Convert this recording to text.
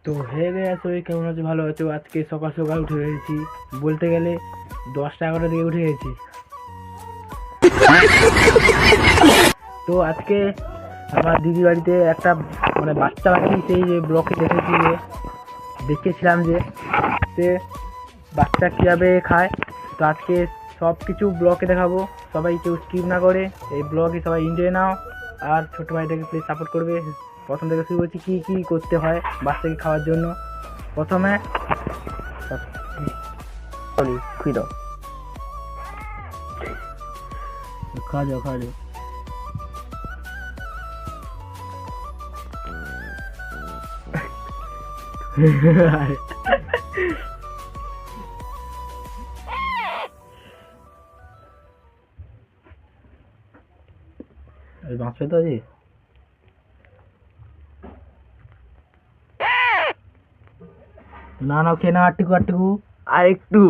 তো হয়ে গেছে ওই কেমন আছে ভালো আছো? আজকে সকাল সকাল উঠে গেছি, বলতে গেলে 10টা 11টার দিকে উঠে গেছি। তো আজকে আমার দিদির বাড়িতে একটা মানে বাচ্চা পাখি সেই যে ব্লকে দেখেছিলাম যে সে বাচ্চা কীভাবে খায়। তো আজকে সব কিছু ব্লকে দেখাবো, সবাই কেউ স্কিপ না করে এই ব্লগে সবাই এনজয় নাও। আর ছোটো ভাইটাকে প্লিজ সাপোর্ট করবে। প্রথম থেকে শুরু করছি কী কী করতে হয় বাচ্চাকে খাওয়ার জন্য। প্রথমে খুঁড়ি দাও, খাওয়া যাও খাওয়া যাও। বাঁচবে তো আজ? না না খেয়ে না, আটটুকু আটটুকু আর একটু।